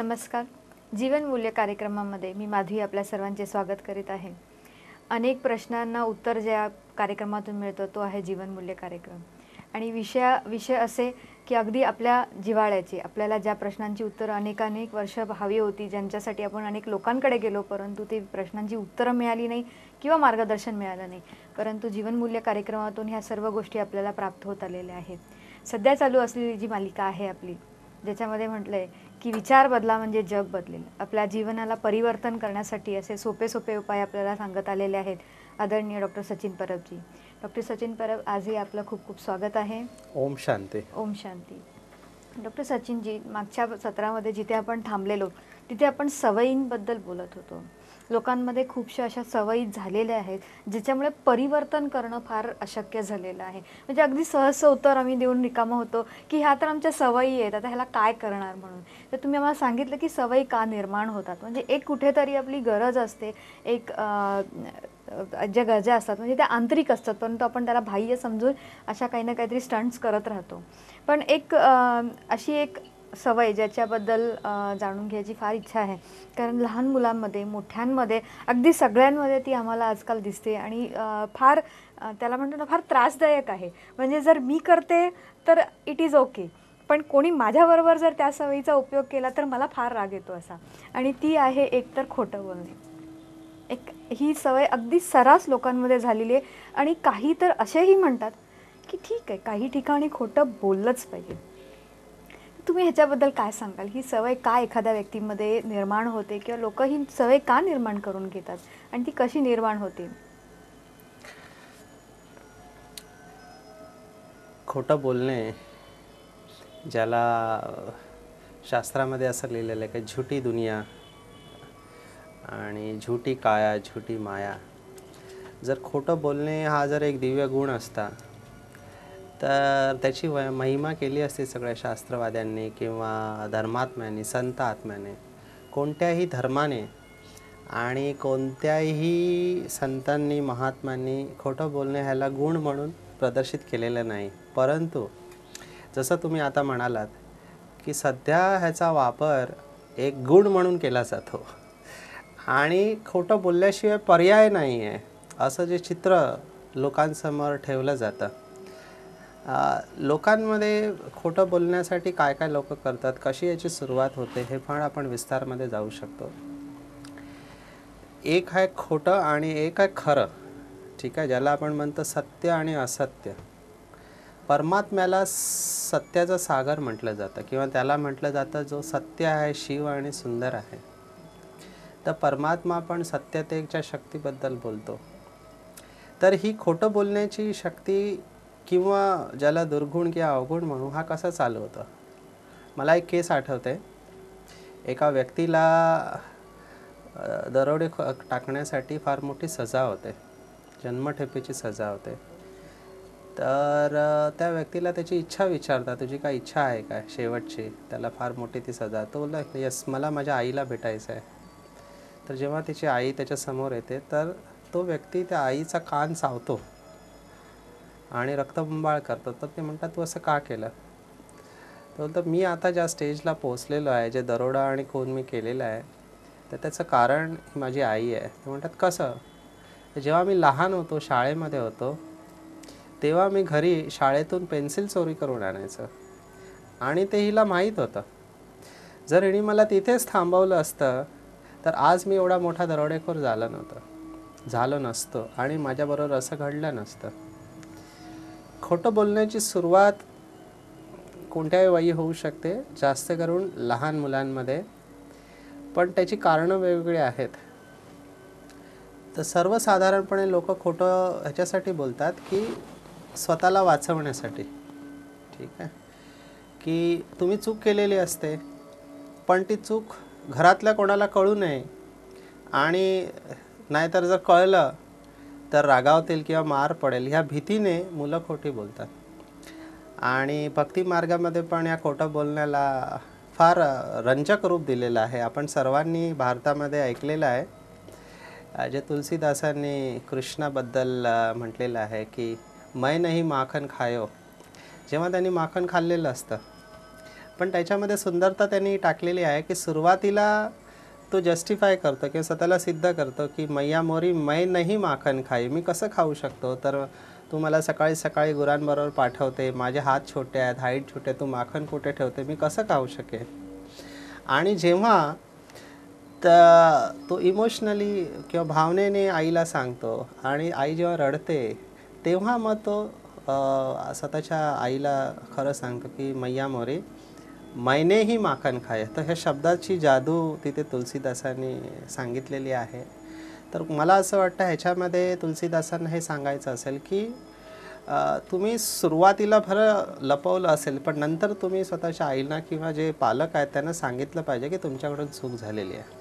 नमस्कार. जीवनमूल्य कार्यक्रमामध्ये मी माधवी आपल्या सर्वांचे स्वागत करीत आहे. अनेक प्रश्नांना उत्तर ज्या कार्यक्रमातून मिळतं तो आहे जीवनमूल्य कार्यक्रम. आणि विषय असे की अगदी आपल्या जिव्हाळ्याचे आपल्याला ज्या प्रश्नांची उत्तरं अनेक वर्ष हवी होती, ज्यांच्यासाठी आपण अनेक लोकांकडे गेलो, परंतु ते प्रश्नांची उत्तरं मिळाली नाही किंवा मार्गदर्शन मिळालं नाही. परंतु जीवनमूल्य कार्यक्रमातून ह्या सर्व गोष्टी आपल्याला प्राप्त होत आलेल्या आहेत. सध्या चालू असलेली जी मालिका आहे आपली, ज्याच्यामध्ये म्हटलं आहे की विचार बदला म्हणजे जग बदलेल. आपल्या जीवनाला परिवर्तन करण्यासाठी असे सोपे उपाय आपल्याला सांगत आलेले आहेत आदरणीय डॉक्टर सचिन परबजी. डॉक्टर सचिन परब, आजही आपलं खूप स्वागत आहे. ओम शांती. ओम शांती. डॉक्टर सचिनजी, मागच्या सत्रामध्ये जिथे आपण थांबलेलो तिथे आपण सवयींबद्दल बोलत होतो. लोकांमध्ये खूपशा अशा सवयी झालेल्या आहेत ज्याच्यामुळे परिवर्तन करणं फार अशक्य झालेलं आहे. म्हणजे अगदी सहज उत्तर आम्ही देऊन रिकामं होतो की ह्या तर आमच्या सवयी आहेत, आता ह्याला काय करणार म्हणून. तर तुम्ही आम्हाला सांगितलं की सवयी का निर्माण होतात. म्हणजे एक कुठेतरी आपली गरज असते, एक ज्या गरजा असतात म्हणजे त्या आंतरिक असतात, परंतु आपण त्याला बाह्य समजून अशा काही ना काहीतरी स्टंट्स करत राहतो. पण एक अशी एक सवय ज्याच्याबद्दल जाणून घ्यायची फार इच्छा आहे, कारण लहान मुलांमध्ये, मोठ्यांमध्ये, अगदी सगळ्यांमध्ये ती आम्हाला आजकाल दिसते आणि फार त्याला म्हणतो ना, फार त्रासदायक आहे. म्हणजे जर मी करते तर इट इज ओके, पण कोणी माझ्याबरोबर जर त्या सवयीचा उपयोग केला तर मला फार राग येतो असा. आणि ती आहे एकतर खोटं बोलणे. ही सवय अगदी सर्रास लोकांमध्ये झालेली आहे. आणि काही तर असेही म्हणतात की ठीक आहे, काही ठिकाणी खोटं बोललंच पाहिजे. तुम्ही ह्याच्याबद्दल काय सांगाल? ही सवय का एखाद्या व्यक्तीमध्ये निर्माण होते किंवा लोक ही सवय का निर्माण करून घेतात आणि ती कशी निर्माण होते? खोटं बोलणे, ज्याला शास्त्रामध्ये असं लिहिलेलं आहे की झुटी दुनिया आणि झुटी काया झुटी माया. जर खोटं बोलणे हा जर एक दिव्य गुण असता तर त्याची महिमा केली असती सगळ्या शास्त्रवाद्यांनी किंवा धर्मात्म्यांनी, संत आत्म्याने. कोणत्याही धर्माने आणि कोणत्याही संतांनी, महात्म्यांनी खोटं बोलणे ह्याला गुण म्हणून प्रदर्शित केलेलं नाही. परंतु जसं तुम्ही आता म्हणालात की सध्या ह्याचा वापर एक गुण म्हणून केला जातो आणि खोटं बोलल्याशिवाय पर्याय नाही आहे असं जे चित्र लोकांसमोर ठेवलं जातं. लोकांमध्ये खोटं बोलण्यासाठी काय काय लोक करतात, कशी याची सुरुवात होते, हे पण आपण विस्तारमध्ये जाऊ शकतो. एक आहे खोटं आणि एक आहे खरं. ठीक आहे, ज्याला आपण म्हणतो सत्य आणि असत्य. परमात्म्याला सत्याचा सागर म्हटलं जातं किंवा त्याला म्हटलं जातं जो सत्य आहे, शिव आणि सुंदर आहे. तर परमात्मा पण सत्यतेच्या शक्तीबद्दल बोलतो. तर ही खोटं बोलण्याची शक्ती किंवा ज्याला दुर्गुण किंवा अवगुण म्हणू, हा कसा चालू होता. मला एक केस आठवते. एका व्यक्तीला दरोडे टाकण्यासाठी फार मोठी सजा होते, जन्मठेपेची सजा होते. तर त्या व्यक्तीला त्याची इच्छा विचारतात, तुझी काय इच्छा आहे काय शेवटची. त्याला फार मोठी ती सजा. तो बोलला यस, मला माझ्या आईला भेटायचं आहे. तर जेव्हा त्याची आई त्याच्यासमोर येते तर तो व्यक्ती त्या आईचा कान चावतो आणि रक्तबंबाळ करतो. तर ते म्हणतात तू असं का केलं. तो बोलतो मी आता ज्या स्टेजला पोचलेलो आहे, जे दरोडा आणि खून मी केलेला आहे, तर त्याचं कारण माझी आई आहे. ते म्हणतात कसं. जेव्हा मी लहान होतो, शाळेमध्ये होतो, तेव्हा मी घरी शाळेतून पेन्सिल चोरी करून आणायचं आणि ते हिला माहीत होतं. जर हिने मला तिथेच थांबवलं असतं तर आज मी एवढा मोठा दरोडेखोर झालो नसतो आणि माझ्याबरोबर असं घडलं नसतं. खोटं बोलण्याची सुरुवात कोणत्याही वयी होऊ शकते, जास्त करून लहान मुलांमध्ये, पण त्याची कारणं वेगवेगळी आहेत. तर सर्वसाधारणपणे लोक खोटं ह्याच्यासाठी बोलतात की स्वतःला वाचवण्यासाठी. ठीक आहे, की तुम्ही चूक केलेली असते पण ती चूक घरातल्या कोणाला कळू नये आणि नाहीतर जर कळलं तर रागावतील किंवा मार पडेल, ह्या भीतीने मुलं खोटी बोलतात. आणि भक्ती मार्गामध्ये पण या खोटं बोलण्याला फार रंजक रूप दिलेलं आहे. आपण सर्वांनी भारतामध्ये ऐकलेलं आहे जे तुलसीदासांनी कृष्णाबद्दल म्हटलेलं आहे की मैं नहीं माखन खायो. जेव्हा त्यांनी माखन खाल्लेलं असतं पण त्याच्यामध्ये सुंदरता त्यांनी टाकलेली आहे की सुरुवातीला तो जस्टिफाय करतो किंवा स्वतःला सिद्ध करतो की मैया मोरी मैं नाही माखन खाई, मी कसं खाऊ शकतो, तर तू मला सकाळी सकाळी गुरांबरोबर पाठवते, माझे हात छोटे आहेत, हाईट छोटे, तू माखन कुठे ठेवते, मी कसं खाऊ शकेन. आणि जेव्हा तो इमोशनली किंवा भावनेने आईला सांगतो आणि आई जेव्हा रडते तेव्हा मग तो स्वतःच्या आईला खरं सांगतो की मैया मोरे मैंने ही माखन खाय. तर ह्या शब्दाची जादू तिथे तुलसीदासांनी सांगितलेली आहे. तर मला असं वाटतं ह्याच्यामध्ये तुलसीदासांना हे सांगायचं असेल की तुम्ही सुरुवातीला खरं लपवलं असेल, पण नंतर तुम्ही स्वतःच्या आईला किंवा जे पालक आहेत त्यांना सांगितलं पाहिजे की तुमच्याकडून चूक झालेली आहे.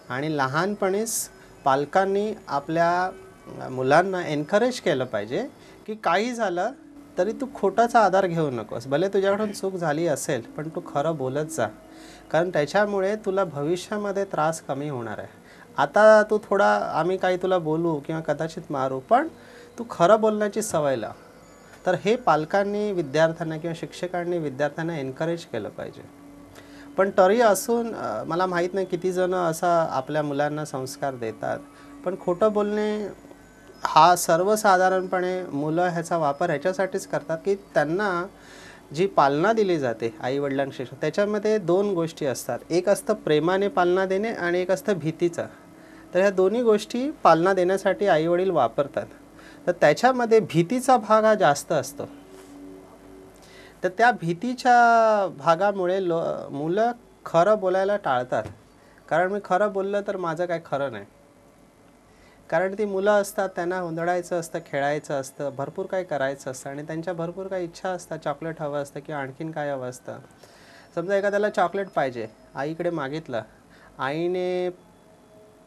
आणि लहानपणीच पालकांनी आपल्या मुलांना एनकरेज केलं पाहिजे की काही झालं तरी तू खोटाचा आधार घेऊ नकोस, भले तुझ्याकडून चूक झाली असेल पण तू खरं बोलत जा, कारण त्याच्यामुळे तुला भविष्यामध्ये त्रास कमी होणार आहे. आता तू थोडा आम्ही काही तुला बोलू किंवा कदाचित मारू, पण तू खरं बोलण्याची सवय लाव. तर हे पालकांनी विद्यार्थ्यांना किंवा शिक्षकांनी विद्यार्थ्यांना एनकरेज केलं पाहिजे. पण तरी असून मला माहीत नाही किती जण असा आपल्या मुलांना संस्कार देतात, पण खोटं बोलणे हा सर्वसाधारणपणे मुलं ह्याचा वापर ह्याच्यासाठीच करतात की त्यांना जी पालना दिली जाते आईवडिलांशी, त्याच्यामध्ये दोन गोष्टी असतात. एक असतं प्रेमाने पालना देणे आणि एक असतं भीतीचा. तर ह्या दोन्ही गोष्टी पालना देण्यासाठी आईवडील वापरतात. तर त्याच्यामध्ये भीतीचा भाग हा जास्त असतो. तर त्या भीतीच्या भागामुळे मुलं खरं बोलायला टाळतात, कारण मी खरं बोललं तर माझं काय खरं नाही. कारण ती मुलं असतात, त्यांना हुंदडायचं असतं, खेळायचं असतं, भरपूर काही करायचं असतं आणि त्यांच्या भरपूर काही इच्छा असतात. चॉकलेट हवं असतं किंवा आणखीन काय हवं असतं. समजा एखाद्याला चॉकलेट पाहिजे, आईकडे मागितलं, आईने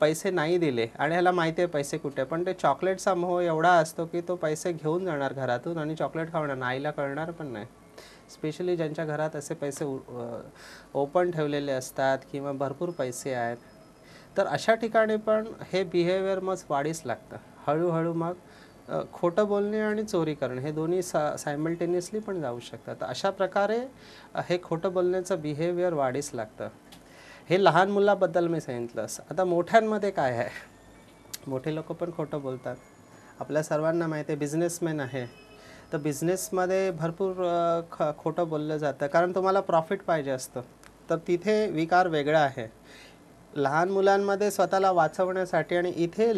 पैसे नाही दिले आणि ह्याला माहिती आहे पैसे कुठे, पण ते चॉकलेटचा मोह एवढा असतो की तो पैसे घेऊन जाणार घरातून आणि चॉकलेट खाणार, आईला कळणार पण नाही. स्पेशली ज्यांच्या घरात असे पैसे ओपन ठेवलेले असतात किंवा भरपूर पैसे आहेत, तर अशा ठिकाणी पण हे बिहेवियर मग वाढीस लागतं. हळूहळू मग खोटं बोलणे आणि चोरी करणे हे दोन्ही सायमल्टेनियसली पण जाऊ शकतात. तर अशा प्रकारे हे खोटं बोलण्याचं बिहेवियर वाढीस लागतं. हे लहान मुलाबद्दल मी सांगितलं. आता मोठ्यांमध्ये काय आहे, मोठे लोक पण खोटं बोलतात. आपल्या सर्वांना माहिती आहे बिझनेसमॅन आहे, तर बिझनेसमध्ये भरपूर खोटं बोललं जातं, कारण तुम्हाला प्रॉफिट पाहिजे असतं. तर तिथे विकार वेगळा आहे. लहान मुलांमध्ये स्वतःला वाचवण्यासाठी आणि इथे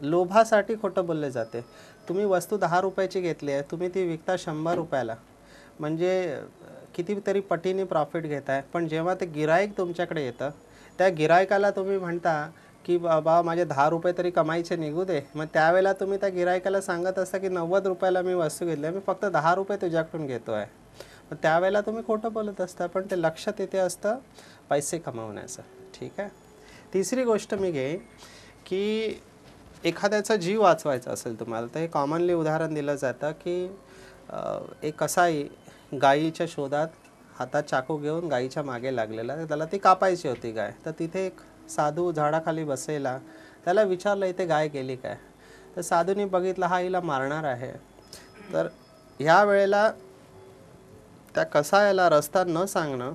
लोभासाठी खोटं बोलले जाते. तुम्ही वस्तू 10 रुपयाची घेतली आहे, तुम्ही ती विकता 100 रुपयाला, म्हणजे कितीतरी पटीने प्रॉफिट घेत आहे. पण जेव्हा ते गिराईक तुमच्याकडे येतं, त्या गिरायकाला तुम्ही म्हणता की बाबा माझे 10 रुपये तरी कमाईचे निघू दे. मग त्यावेळेला तुम्ही त्या गिरायकाला सांगत असता की 90 रुपयाला मी वस्तू घेतली आहे, मी फक्त 10 रुपये तुझ्याकडून घेतो आहे. मग त्यावेळेला तुम्ही खोटं बोलत असता, पण ते लक्ष तिथे असतं पैसे कमावण्याचं. ठीक आहे. तिसरी गोष्ट मी घेईन की एखाद्याचा जीव वाचवायचा असेल तुम्हाला, तर हे कॉमनली उदाहरण दिलं जातं की एक कसाई गायीच्या शोधात हातात चाकू घेऊन गायीच्या मागे लागलेला, त्याला ती कापायची होती गाय. तर तिथे एक साधू झाडाखाली बसलेला, त्याला विचारलं इथे गाय गेली काय. तर साधूने बघितलं हा हिला मारणार आहे. तर ह्या वेळेला त्या कसायाला रस्ता न सांगणं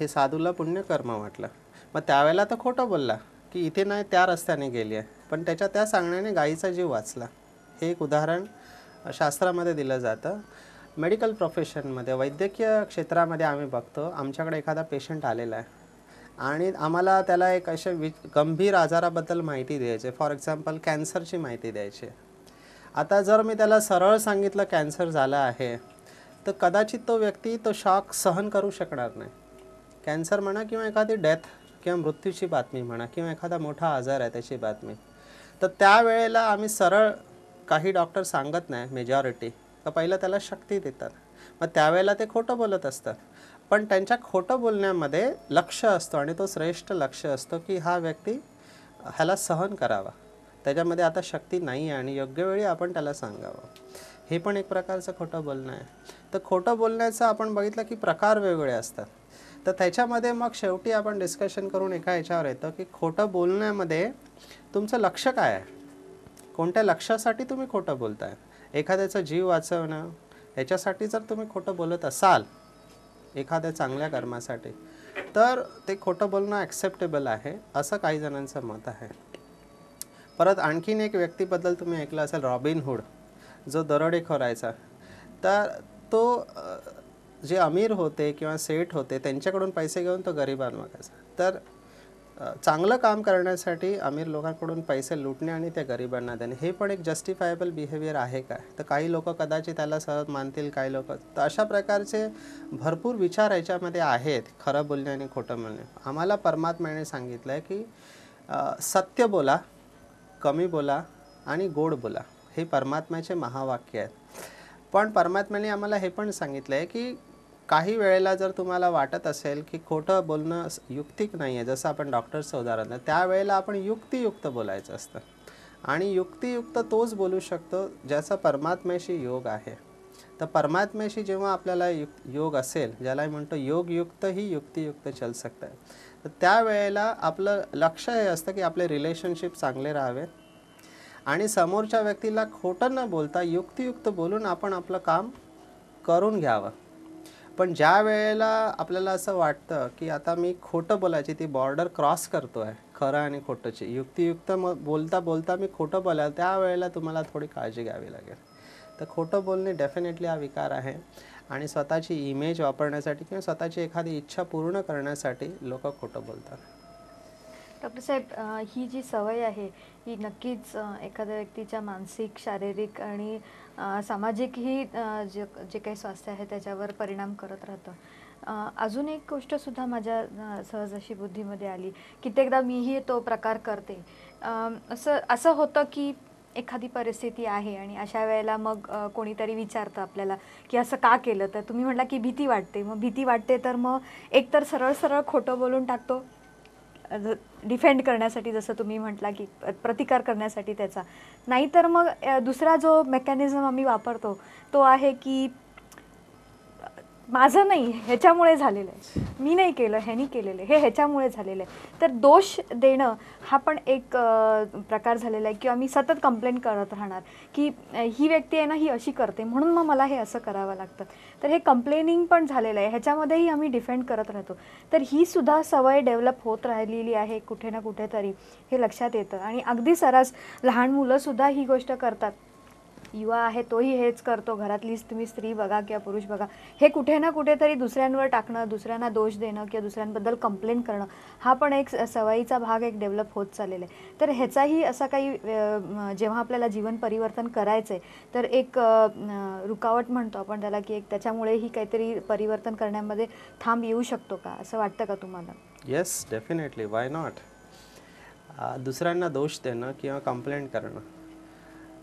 हे साधूला पुण्यकर्म वाटलं. मग त्यावेळेला तर खोटं बोलला की इथे नाही त्या रस्त्याने गेली आहे, पण त्या सांगण्याने गायीचा जीव वाचला. हे एक उदाहरण शास्त्रामध्ये दिलं जातं. मेडिकल प्रोफेशनमध्ये, वैद्यकीय क्षेत्रामध्ये आम्ही बघतो, आमच्याकडे एखादा पेशंट आलेला आहे आणि आम्हाला त्याला एक अशा गंभीर आजाराबद्दल माहिती द्यायची, फॉर एक्झाम्पल कॅन्सरची माहिती द्यायची. आता जर मी त्याला सरळ सांगितलं कॅन्सर झाला आहे, तर कदाचित तो व्यक्ती तो शॉक सहन करू शकणार नाही. कॅन्सर म्हणा किंवा एखादी डेथ किंवा मृत्यूची बातमी म्हणा किंवा एखादा मोठा आजार आहे त्याची बातमी, तर त्यावेळेला आम्ही सरळ काही डॉक्टर सांगत नाही, मेजॉरिटी, तर पहिलं त्याला शक्ती देतात. मग त्यावेळेला ते खोटं बोलत असतात, पण त्यांच्या खोटं बोलण्यामध्ये लक्ष असतो आणि तो श्रेष्ठ लक्ष असतो की हा व्यक्ती ह्याला सहन करावा, त्याच्यामध्ये आता शक्ती नाही आहे आणि योग्य वेळी आपण त्याला सांगावं. हे पण एक प्रकारचं खोटं बोलणं आहे. तर खोटं बोलण्याचं आपण बघितलं की प्रकार वेगवेगळे असतात. तर त्याच्यामध्ये मग शेवटी आपण डिस्कशन करून एका ह्याच्यावर येतं की खोटं बोलण्यामध्ये तुमचं लक्ष काय आहे, कोणत्या लक्ष्यासाठी तुम्ही खोटं बोलताय. एखाद्याचा जीव वाचवणं ह्याच्यासाठी जर तुम्ही खोटं बोलत असाल, एखाद्या चांगल्या कर्मासाठी, तर ते खोटं बोलणं ॲक्सेप्टेबल आहे असं काही जणांचं मत आहे. परत आणखीन एक व्यक्तीबद्दल तुम्ही ऐकलं असेल, रॉबिनहूड, जो दरोडेखोर राहायचा. तर तो जे अमीर होते किंवा सेठ होते त्यांच्याकडून पैसे घेऊन तो गरिबांना मागायचा. तर चांगलं काम करण्यासाठी अमीर लोकांकडून पैसे लुटणे आणि त्या गरिबांना देणे हे पण एक जस्टिफायबल बिहेवियर आहे का? तर काही लोक कदाचित त्याला सहज मानतील, काही लोक. तर अशा प्रकारचे भरपूर विचार याच्यामध्ये आहेत, खरं बोलणे आणि खोटं बोलणे. आम्हाला परमात्म्याने सांगितलं आहे की सत्य बोला, कमी बोला आणि गोड बोला, हे परमात्म्याचे महावाक्य आहेत. पण परमात्म्याने आम्हाला हे पण सांगितलं आहे की काही वेळेला जर तुम्हाला वाटत असेल की खोटं बोलणं युक्तिक नाही आहे, जसं आपण डॉक्टरचं उदाहरण आहे, त्यावेळेला आपण युक्तियुक्त बोलायचं असतं. आणि युक्तियुक्त तोच बोलू शकतो ज्याचा परमात्म्याशी योग आहे. तर परमात्म्याशी जेव्हा आपल्याला योग असेल, ज्याला म्हणतो योगयुक्त ही युक्तियुक्त चल सकता है, तर त्यावेळेला आपलं लक्ष हे असतं की आपले रिलेशनशिप चांगले राहावे आणि समोरच्या व्यक्तीला खोटं न बोलता युक्तियुक्त बोलून आपण आपलं काम करून घ्यावं. पण ज्या वेळेला आपल्याला असं वाटतं की आता मी खोटं बोलायची ती बॉर्डर क्रॉस करतो आहे, खरं आणि खोटंची युक्तियुक्त बोलता बोलता मी खोटं बोलाल, त्यावेळेला तुम्हाला थोडी काळजी घ्यावी लागेल. तर खोटं बोलणे डेफिनेटली हा विकार आहे आणि स्वतःची इमेज वापरण्यासाठी किंवा स्वतःची एखादी इच्छा पूर्ण करण्यासाठी लोक खोटं बोलतात. डॉक्टर साहेब, ही जी सवय आहे ही नक्कीच एखाद्या व्यक्तीच्या मानसिक, शारीरिक आणि सामाजिकही जे काही स्वास्थ्य आहे त्याच्यावर परिणाम करत राहतं. अजून एक गोष्टसुद्धा माझ्या सहज अशी बुद्धीमध्ये आली, कित्येकदा मीही तो प्रकार करते. असं होतं की एखादी परिस्थिती आहे आणि अशा वेळेला मग कोणीतरी विचारतं आपल्याला की असं का केलं, तर तुम्ही म्हटला की भीती वाटते. मग भीती वाटते तर मग एकतर सरळ सरळ खोटं बोलून टाकतो डिफेंड करण्यासाठी, जसं तुम्ही म्हटला की प्रतिकार करण्यासाठी त्याचा. नाहीतर मग दुसरा जो मेकॅनिझम आम्ही वापरतो तो आहे की माझं नाही, ह्याच्यामुळे झालेलं आहे, मी नाही केलं, ह्यानी केलेलं आहे, हे ह्याच्यामुळे झालेलं आहे. तर दोष देणं हा पण एक प्रकार झालेला आहे किंवा मी सतत कंप्लेंट करत राहणार की ही व्यक्ती आहे ना, ही अशी करते म्हणून मग मला हे असं करावं लागतं. तर हे कंप्लेनिंग पण झालेलं आहे, ह्याच्यामध्येही आम्ही डिफेंड करत राहतो. तर ही सुद्धा सवय डेव्हलप होत राहिलेली आहे कुठे ना कुठेतरी, हे लक्षात येतं. आणि अगदी सर्रास लहान मुलंसुद्धा ही गोष्ट करतात. युवा आहे तोही हेच करतो, घरातलीच तुम्ही स्त्री बघा किंवा पुरुष बघा, हे कुठे ना कुठेतरी दुसऱ्यांवर टाकणं, दुसऱ्यांना दोष देणं किंवा दुसऱ्यांबद्दल कंप्लेंट करणं, हा पण एक सवयीचा भाग एक डेव्हलप होत चाललेला आहे. तर ह्याचाही असा काही जेव्हा आपल्याला जीवन परिवर्तन करायचं आहे तर एक रुकावट म्हणतो आपण त्याला, की एक त्याच्यामुळेही काहीतरी परिवर्तन करण्यामध्ये थांब येऊ शकतो का, असं वाटतं का तुम्हाला? Yes, definitely, why not. दुसऱ्यांना दोष देणं किंवा कंप्लेंट करणं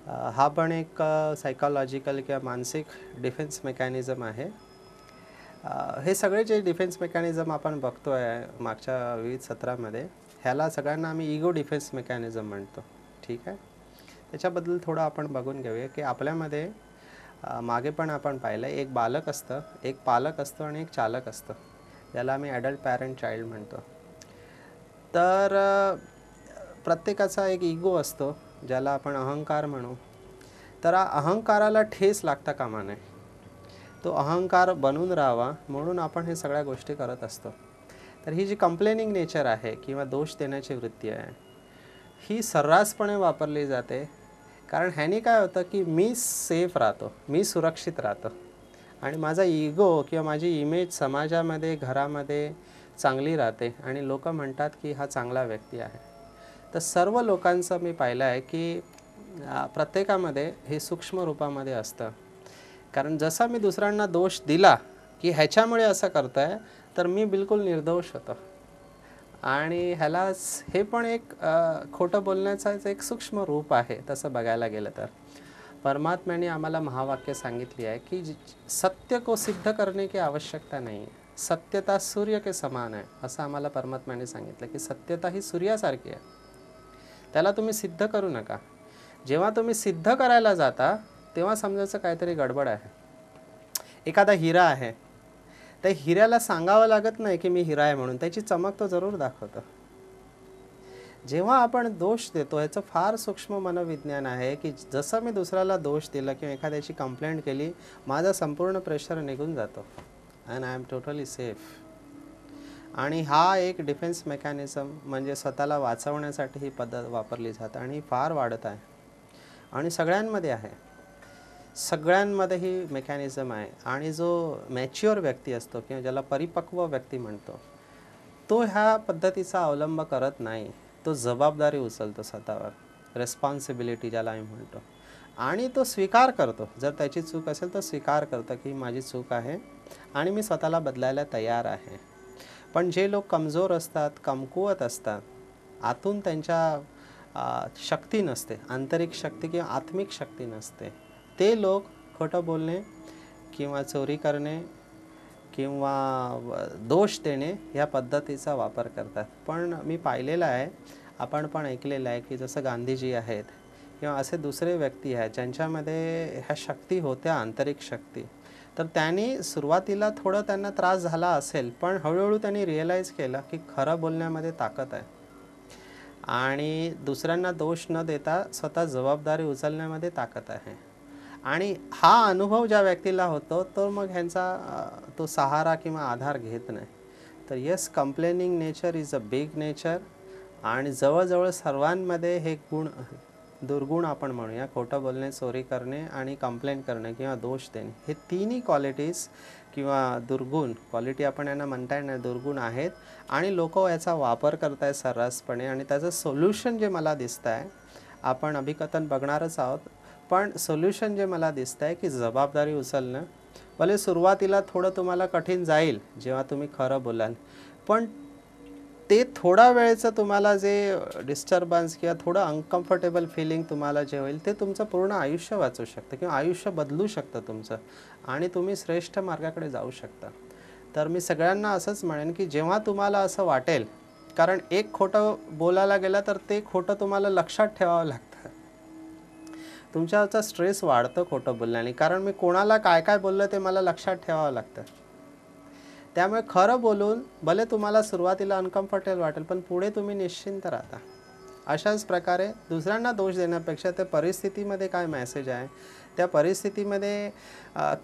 हा पण एक सायकॉलॉजिकल किंवा मानसिक डिफेन्स मेकॅनिझम आहे. हे सगळे जे डिफेन्स मेकॅनिझम आपण बघतो आहे मागच्या विविध सत्रामध्ये, ह्याला सगळ्यांना आम्ही इगो डिफेन्स मेकॅनिझम म्हणतो. ठीक आहे, त्याच्याबद्दल थोडं आपण बघून घेऊया की आपल्यामध्ये मागे पण आपण पाहिलं, एक बालक असतं, एक पालक असतो आणि एक चालक असतं, ज्याला आम्ही ॲडल्ट पॅरेंट चाइल्ड म्हणतो. तर प्रत्येकाचा एक इगो असतो, ज्याला आपण अहंकार म्हणू. तर अहंकाराला ठेस लागता कामा नये, तो अहंकार बनून राहावा म्हणून आपण हे सगळ्या गोष्टी करत असतो. तर ही जी कंप्लेनिंग नेचर आहे किंवा दोष देण्याची वृत्ती आहे, ही सर्रासपणे वापरली जाते. कारण ह्याने काय होतं की मी सेफ राहतो, मी सुरक्षित राहतो आणि माझा इगो किंवा माझी इमेज समाजामध्ये, घरामध्ये चांगली राहते आणि लोक म्हणतात की हा चांगला व्यक्ती आहे. तर सर्व लोकांचं मी पाहिलं आहे की प्रत्येकामध्ये हे सूक्ष्म रूपामध्ये असतं. कारण जसा मी दुसऱ्यांना दोष दिला की ह्याच्यामुळे असं करतो आहे, तर मी बिलकुल निर्दोष होतो. आणि ह्यालाच हे पण एक खोटं बोलण्याचाच एक सूक्ष्म रूप आहे तसं बघायला गेलं तर. परमात्म्याने आम्हाला महावाक्य सांगितली आहे की सत्य को सिद्ध करने की आवश्यकता नाही आहे, सत्यता सूर्य के समान आहे, असं आम्हाला परमात्म्याने सांगितलं की सत्यता ही सूर्यासारखी आहे, त्याला तुम्ही सिद्ध करू नका. जेव्हा तुम्ही सिद्ध करायला जाता तेव्हा समजायचं काहीतरी गडबड आहे. एखादा हिरा आहे, त्या हिऱ्याला सांगावं लागत नाही की मी हिरा आहे म्हणून, त्याची चमक तो जरूर दाखवतो. जेव्हा आपण दोष देतो, ह्याचं फार सूक्ष्म मनोविज्ञान आहे की जसं मी दुसऱ्याला दोष दिला किंवा एखाद्याची कंप्लेंट केली, माझा संपूर्ण प्रेशर निघून जातो and I am totally safe. आणि हा एक डिफेन्स मेकॅनिझम म्हणजे स्वतःला वाचवण्यासाठी ही पद्धत वापरली जाते आणि फार वाढत आहे आणि सगळ्यांमध्ये आहे. सगळ्यांमध्ये ही मेकॅनिझम आहे. आणि जो मॅच्युअर व्यक्ती असतो किंवा ज्याला परिपक्व व्यक्ती म्हणतो, तो ह्या पद्धतीचा अवलंब करत नाही. तो जबाबदारी उचलतो स्वतःवर, रेस्पॉन्सिबिलिटी ज्याला आम्ही म्हणतो, आणि तो स्वीकार करतो. जर त्याची चूक असेल तर स्वीकार करतो की माझी चूक आहे आणि मी स्वतःला बदलायला तयार आहे. पण जे लोक कमजोर असतात, कमकुवत असतात, आतून त्यांच्या शक्ती नसते, आंतरिक शक्ती किंवा आत्मिक शक्ती नसते, ते लोक खोटं बोलणे किंवा चोरी करणे किंवा दोष देणे या पद्धतीचा वापर करतात. पण मी पाहिलेलं आहे, आपण पण ऐकलेलं आहे की जसं गांधीजी आहेत किंवा असे दुसरे व्यक्ती आहेत ज्यांच्यामध्ये ह्या शक्ती होत्या, आंतरिक शक्ती, तर त्यांनी सुरुवातीला थोडं त्यांना त्रास झाला असेल, पण हळूहळू त्यांनी रिअलाईज केलं की खरं बोलण्यामध्ये ताकद आहे आणि दुसऱ्यांना दोष न देता स्वतः जबाबदारी उचलण्यामध्ये ताकद आहे. आणि हा अनुभव ज्या व्यक्तीला होतो तो मग ह्यांचा तो सहारा किंवा आधार घेत नाही. तर yes, complaining nature is a big nature. आणि जवळजवळ सर्वांमध्ये हे गुण, दुर्गुण आपण म्हणूया, खोटं बोलणे, चोरी करणे आणि कंप्लेन करणे किंवा दोष देणे, हे तिन्ही क्वालिटीज किंवा दुर्गुण, क्वालिटी आपण यांना म्हणता येणार, दुर्गुण आहेत. आणि लोक याचा वापर करत आहेत सर्रासपणे. आणि त्याचं सोल्युशन जे मला दिसतं आहे, आपण अभिकथन बघणारच आहोत, पण सोल्युशन जे मला दिसतं आहे की जबाबदारी उचलणं. भले सुरुवातीला थोडं तुम्हाला कठीण जाईल जेव्हा तुम्ही खरं बोलाल, पण ते थोडा वेळेचं तुम्हाला जे डिस्टर्बन्स किंवा थोडं अनकम्फर्टेबल फिलिंग तुम्हाला जे होईल, ते तुमचं पूर्ण आयुष्य वाचू शकतं किंवा आयुष्य बदलू शकतं तुमचं, आणि तुम्ही श्रेष्ठ मार्गाकडे जाऊ शकता. तर मी सगळ्यांना असंच म्हणेन की जेव्हा तुम्हाला असं वाटेल, कारण एक खोटं बोलायला गेलं तर ते खोटं तुम्हाला लक्षात ठेवावं लागतं. तुमच्याचा स्ट्रेस वाढतं खोटं बोलल्याने, कारण मी कोणाला काय काय बोललं ते मला लक्षात ठेवावं लागतं. त्यामुळे खरं बोलून भले तुम्हाला सुरुवातीला अनकम्फर्टेबल वाटेल, पण पुढे तुम्ही निश्चिंत राहता. अशाच प्रकारे दुसऱ्यांना दोष देण्यापेक्षा त्या परिस्थितीमध्ये काय मेसेज आहे, त्या परिस्थितीमध्ये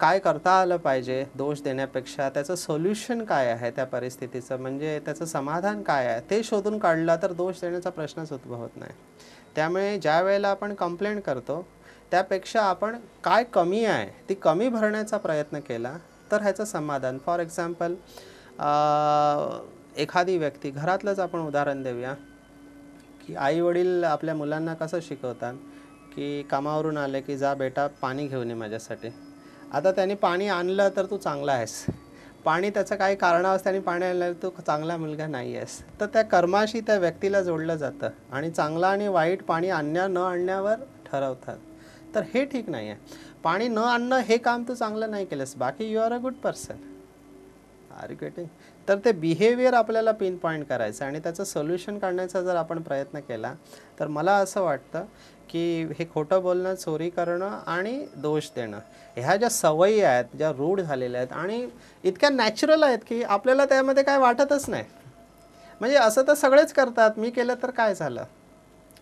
काय करता आलं पाहिजे, दोष देण्यापेक्षा त्याचं सोल्युशन काय आहे त्या परिस्थितीचं, म्हणजे त्याचं समाधान काय आहे ते शोधून काढलं तर दोष देण्याचा प्रश्नच उद्भवत नाही. त्यामुळे ज्या वेळेला आपण कंप्लेंट करतो त्यापेक्षा आपण काय कमी आहे ती कमी भरण्याचा प्रयत्न केला तर ह्याचं समाधान. फॉर एक्झाम्पल, एखादी व्यक्ती, घरातलंच आपण उदाहरण देऊया, की आई वडील आपल्या मुलांना कसं शिकवतात की कामावरून आले की जा बेटा पाणी घेऊन ये माझ्यासाठी. आता त्याने पाणी आणलं तर तू चांगला आहेस, पाणी त्याचं काही कारणावश त्याने पाणी आणलं तू चांगला मुलगा नाही आहेस. तर त्या कर्माशी त्या व्यक्तीला जोडलं जातं आणि चांगला आणि वाईट पाणी आणण्या न आणण्यावर ठरवतात. तर हे ठीक नाही आहे. पाणी न आणणं हे काम तू चांगलं नाही केलंस, बाकी you are a good person. Are you getting? तर ते बिहेवियर आपल्याला पिन पॉईंट करायचं आणि त्याचं सोल्युशन काढण्याचा जर आपण प्रयत्न केला तर मला असं वाटतं की हे खोटं बोलणं, चोरी करणं आणि दोष देणं, ह्या ज्या सवयी आहेत, ज्या रूढ झालेल्या आहेत आणि इतक्या नॅचरल आहेत की आपल्याला त्यामध्ये काय वाटतच नाही. म्हणजे असं तर सगळेच करतात, मी केलं तर काय झालं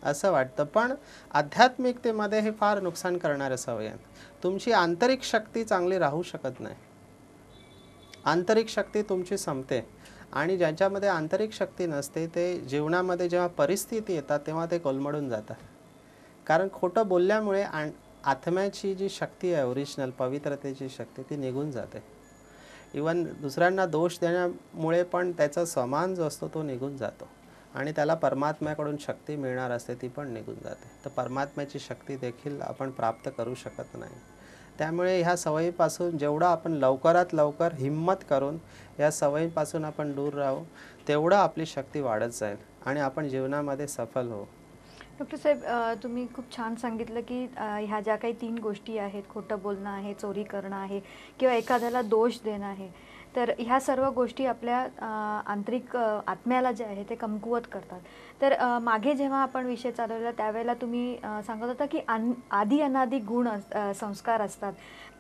असं वाटतं. पण आध्यात्मिकतेमध्ये हे फार नुकसान करणाऱ्या सवयी आहेत. तुमची आंतरिक शक्ती चांगली राहू शकत नाही. आंतरिक शक्ती तुमची संपते आणि ज्यांच्यामध्ये आंतरिक शक्ती नसते ते जीवनामध्ये जेव्हा परिस्थिती येतात तेव्हा ते कोलमडून जातात. कारण खोटं बोलल्यामुळे आत्म्याची जी शक्ती आहे, ओरिजिनल पवित्रतेची शक्ती, ती निघून जाते. इवन दुसऱ्यांना दोष देण्यामुळे पण त्याचा समान जो असतो तो निघून जातो आणि त्याला परमात्म्याकडून शक्ती मिळणार असते, ती पण निघून जाते. तर परमात्म्याची शक्ती देखील आपण प्राप्त करू शकत नाही. त्यामुळे ह्या सवयीपासून जेवढं आपण लवकरात लवकर हिम्मत करून या सवयीपासून आपण दूर राहू, तेवढं आपली शक्ती वाढत जाईल आणि आपण जीवनामध्ये सफल होऊ. डॉक्टर साहेब, तुम्ही खूप छान सांगितलं की ह्या ज्या काही 3 गोष्टी आहेत, खोटं बोलणं आहे, चोरी करणं आहे किंवा एखाद्याला दोष देणं आहे, तर ह्या सर्व गोष्टी आपल्या आंतरिक आत्म्याला जे आहे ते कमकुवत करतात. तर मागे जेव्हा आपण विषय चालवला त्यावेळेला तुम्ही सांगत होता की आदी अनादी गुण संस्कार असतात,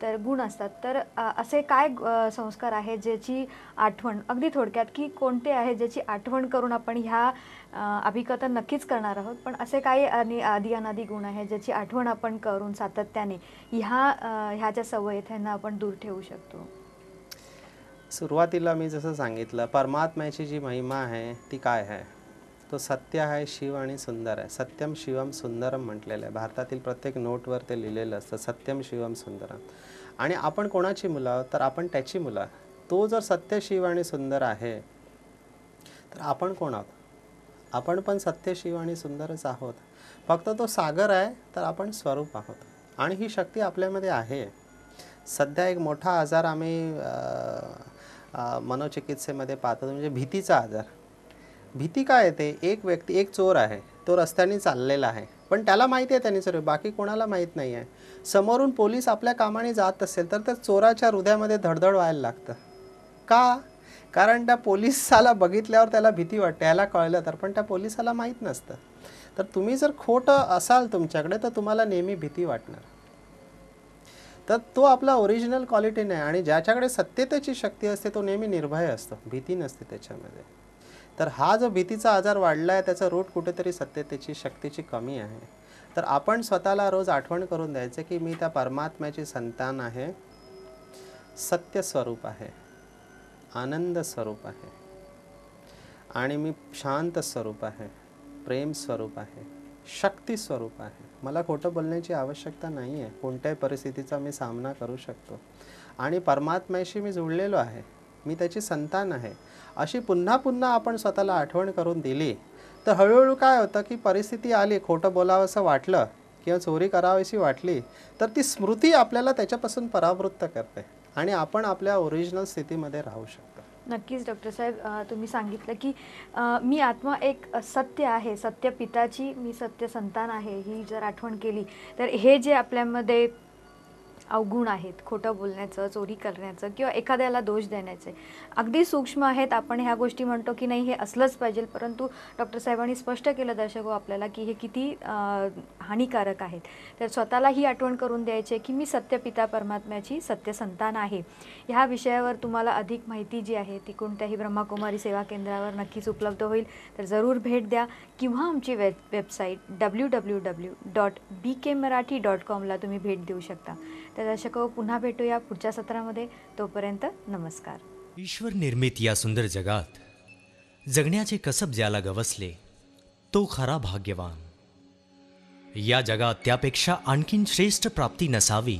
तर गुण असतात. तर असे काय संस्कार आहेत ज्याची आठवण, अगदी थोडक्यात, की कोणते आहे ज्याची आठवण करून आपण ह्या अभिकथन नक्कीच करणार आहोत, पण असे काही आदी अनादी गुण आहेत ज्याची आठवण आपण करून सातत्याने ह्या ज्या सवयी आहेत ह्यांना आपण दूर ठेवू शकतो? सुरुवातीला मी जसं सांगितलं, परमात्म्याची जी महिमा आहे ती काय आहे? तो सत्य आहे, शिव आणि सुंदर आहे. सत्यम शिवम सुंदरम म्हटलेलं आहे. भारतातील प्रत्येक नोटवर ते लिहिलेलं असतं, सत्यम शिवम सुंदरम. आणि आपण कोणाची मुलं आहोत? तर आपण त्याची मुलं आहोत. तो जर सत्य, शिव आणि सुंदर आहे, तर आपण कोण आहोत? आपण पण सत्य, शिव आणि सुंदरच आहोत. फक्त तो सागर आहे, तर आपण स्वरूप आहोत. आणि ही शक्ती आपल्यामध्ये आहे. सध्या एक मोठा आजार आम्ही मनोचिकित्सेमध्ये पाहतो, म्हणजे भीतीचा आजार. भीती काय येते? एक व्यक्ती, एक चोर आहे, तो रस्त्याने चाललेला आहे, पण त्याला माहिती आहे त्याने चोरी, बाकी कोणाला माहीत नाही आहे. समोरून पोलीस आपल्या कामाने जात असेल तर त्या चोराच्या हृदयामध्ये धडधड व्हायला लागतं. का? कारण त्या पोलिसाला बघितल्यावर त्याला भीती वाटते. याला कळलं तर, पण त्या पोलिसाला माहीत नसतं. तर तुम्ही जर खोटं असाल तुमच्याकडे, तर तुम्हाला नेहमी भीती वाटणार. तर तो आपला ओरिजिनल क्वालिटी नाही. आणि ज्याच्याकडे सत्यतेची शक्ती असते तो नेहमी निर्भय असतो, भीती नसते त्याच्यामध्ये. तर हा जो भीतीचा आजार वाढला आहे, त्याचा रूट कुठेतरी सत्यतेची शक्तीची कमी आहे. तर आपण स्वतःला रोज आठवण करून द्यायचं की मी त्या परमात्म्याची संतान आहे, सत्य स्वरूप आहे, आनंद स्वरूप आहे, आणि मी शांत स्वरूप आहे, प्रेम स्वरूप आहे, शक्ती स्वरूप आहे. मला खोटं बोलण्याची आवश्यकता नाही आहे. कोणत्याही परिस्थितीचा मी सामना करू शकतो. आणि परमात्म्याशी मी जुळलेलो आहे, मी त्याची संतान आहे. अशी पुन्हा पुन्हा आपण स्वतःला आठवण करून दिली तर हळूहळू काय होतं की परिस्थिती आली, खोटं बोलावंसं वाटलं किंवा चोरी करावीशी वाटली, तर ती स्मृती आपल्याला त्याच्यापासून परावृत्त करते आणि आपण आपल्या ओरिजिनल स्थितीमध्ये राहू शकतो. नक्कीच डॉक्टर साहेब, तुम्ही सांगितलं की मी आत्मा एक सत्य आहे, सत्य पिताची मी सत्य संतान आहे, ही जर आठवण केली तर हे जे आपल्यामध्ये अवगुण आहेत, खोटं बोलण्याचं, चोरी करण्याचं किंवा एखाद्याला दोष देण्याचे, अगदी सूक्ष्म आहेत. आपण ह्या गोष्टी म्हणतो की नाही हे असलंच पाहिजे, परंतु डॉक्टर साहेबांनी स्पष्ट केलं दर्शको आपल्याला की हे किती हानिकारक आहेत. तर स्वतःला ही आठवण करून द्यायची की मी सत्यपिता परमात्म्याची सत्य संतान आहे. ह्या विषयावर तुम्हाला अधिक माहिती जी आहे ती कोणत्याही ब्रह्माकुमारी सेवा केंद्रावर नक्कीच उपलब्ध होईल. तर जरूर भेट द्या किंवा आमची वेबसाईट www.bkmarathi.com ला तुम्ही भेट देऊ शकता. तर दर्शको, पुन्हा भेटूया पुढच्या सत्रामध्ये. तोपर्यंत नमस्कार. ईश्वर निर्मित या सुंदर जगात जगण्याचे कसब ज्याला गवसले तो खरा भाग्यवान. या जगात त्यापेक्षा आणखीन श्रेष्ठ प्राप्ती नसावी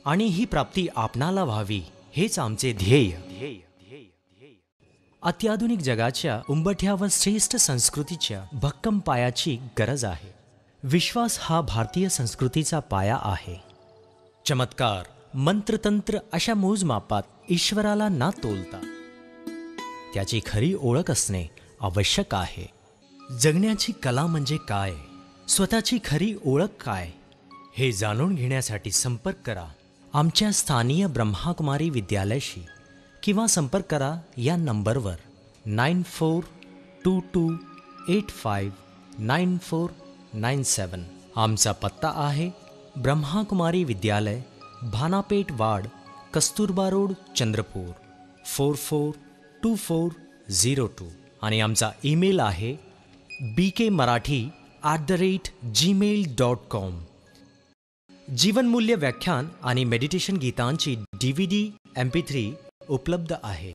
आणि ही प्राप्ती आपणाला व्हावी हेच आमचे ध्येय. अत्याधुनिक जगाच्या उंबठ्यावर श्रेष्ठ संस्कृतीच्या भक्कम पायाची गरज आहे. विश्वास हा भारतीय संस्कृतीचा पाया आहे. चमत्कार, मंत्रतंत्र अशा मोजमापात ईश्वराला ना तोलता त्याची खरी ओळख असणे आवश्यक आहे. जगण्याची कला म्हणजे काय, स्वतःची खरी ओळख काय, हे जाणून घेण्यासाठी संपर्क करा आमच्या स्थानीय ब्रह्माकुमारी विद्यालयाशी किंवा संपर्क करा या नंबरवर 9422859497. आमचा पत्ता आहे ब्रह्माकुमारी विद्यालय, भानापेठ वाड, कस्तुरबा रोड, चंद्रपूर 442402. आणि आमचा ईमेल आहे bkmarathi@gmail.com. जीवनमूल्य व्याख्यान आणि मेडिटेशन गीतांची DVD MP3 उपलब्ध आहे.